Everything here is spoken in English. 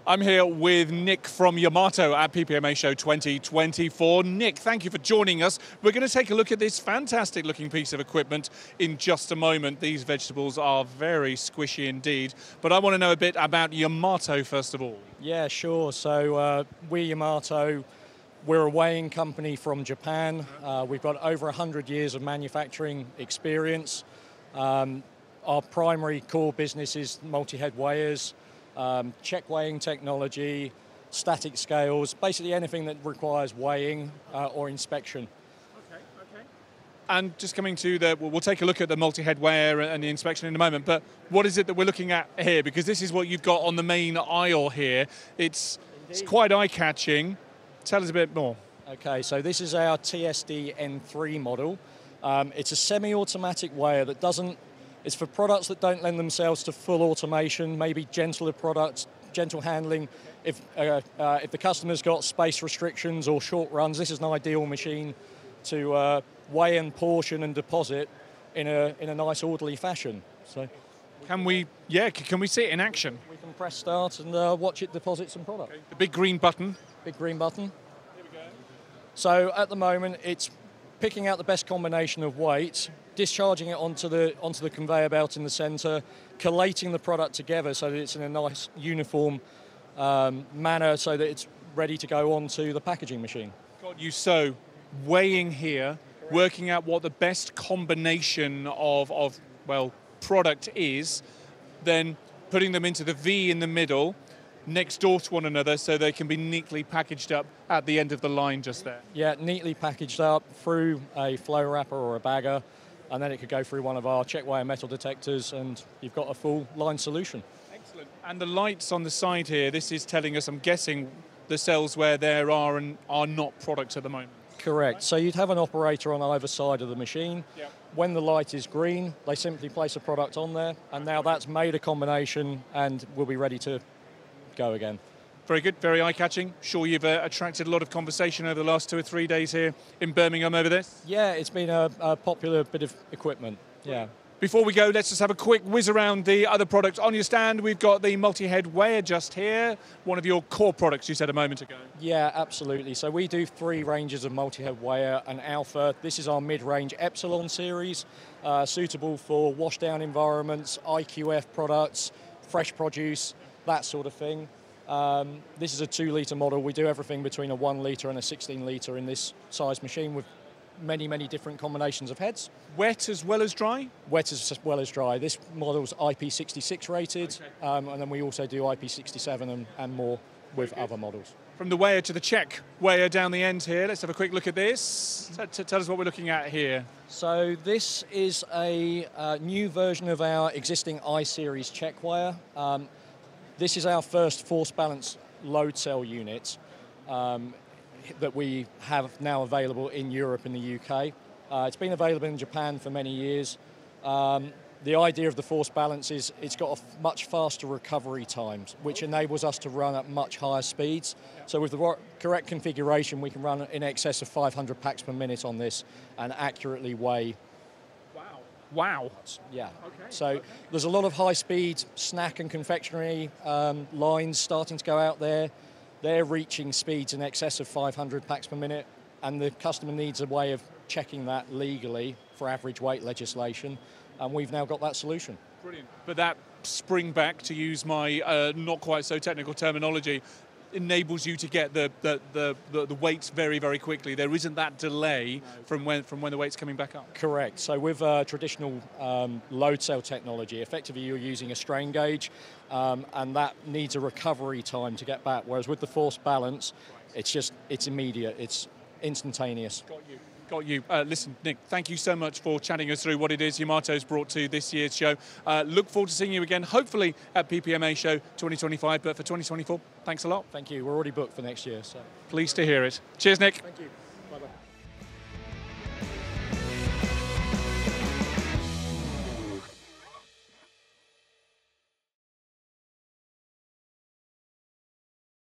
I'm here with Nick from Yamato at PPMA Show 2024. Nick, thank you for joining us. We're going to take a look at this fantastic looking piece of equipment in just a moment. These vegetables are very squishy indeed, but I want to know a bit about Yamato first of all. Yeah, sure. So we're Yamato. We're a weighing company from Japan. We've got over 100 years of manufacturing experience. Our primary core business is multi-head weighers, check weighing technology, static scales, basically anything that requires weighing or inspection. Okay. And just coming to we'll take a look at the multi-head weigher and the inspection in a moment, but what is it that we're looking at here? Because this is what you've got on the main aisle here. It's quite eye-catching. Tell us a bit more. Okay, so this is our TSD N3 model. It's a semi-automatic weigher that it's for products that don't lend themselves to full automation, maybe gentler products, gentle handling. If the customer's got space restrictions or short runs, this is an ideal machine to weigh and portion and deposit in a nice orderly fashion. So, can we see it in action? We can press start and watch it deposit some product. Okay. The big green button. Big green button. Here we go. So at the moment, it's picking out the best combination of weights, discharging it onto the conveyor belt in the centre, collating the product together so that it's in a nice uniform manner so that it's ready to go onto the packaging machine. Got you. So weighing here, working out what the best combination of product is, then putting them into the V in the middle, next door to one another so they can be neatly packaged up at the end of the line just there. Yeah, neatly packaged up through a flow wrapper or a bagger, and then it could go through one of our check weigher metal detectors and you've got a full line solution. Excellent. And the lights on the side here, this is telling us, I'm guessing, the cells where there are and are not products at the moment. Correct. So you'd have an operator on either side of the machine. Yep. When the light is green, they simply place a product on there, and now that's made a combination and will be ready to go again. Very good, very eye-catching. Sure you've attracted a lot of conversation over the last 2 or 3 days here in Birmingham over this? Yeah, it's been a popular bit of equipment, yeah. Before we go, let's just have a quick whiz around the other products. On your stand, we've got the multi-head weigher just here, one of your core products you said a moment ago. Yeah, absolutely. So we do 3 ranges of multi-head weigher and alpha. This is our mid-range Epsilon series, suitable for washdown environments, IQF products, fresh produce, that sort of thing. This is a 2-litre model. We do everything between a 1 litre and a 16 litre in this size machine with many, many different combinations of heads. Wet as well as dry? Wet as well as dry. This model's IP66 rated, okay. And then we also do IP67 and more with other models. From the weigher to the check weigher down the end here, let's have a quick look at this. Tell us what we're looking at here. So this is a new version of our existing I-Series check weigher. This is our first force balance load cell unit that we have now available in Europe and the UK. It's been available in Japan for many years. The idea of the force balance is it's got a much faster recovery times, which enables us to run at much higher speeds. So with the correct configuration, we can run in excess of 500 packs per minute on this and accurately weigh. Wow. Yeah. Okay. So there's a lot of high-speed snack and confectionery lines starting to go out there. They're reaching speeds in excess of 500 packs per minute, and the customer needs a way of checking that legally for average weight legislation, and we've now got that solution. Brilliant. But that spring back, to use my not quite so technical terminology, enables you to get the weights very, very quickly. There isn't that delay from when the weight's coming back up. Correct. So with traditional load cell technology, effectively you're using a strain gauge, and that needs a recovery time to get back. Whereas with the force balance, it's immediate, it's instantaneous. Got you. Listen, Nick, thank you so much for chatting us through what it is Yamato's brought to this year's show. Look forward to seeing you again, hopefully at PPMA Show 2025, but for 2024, thanks a lot. Thank you. We're already booked for next year. So pleased to hear it. Cheers, Nick. Thank you.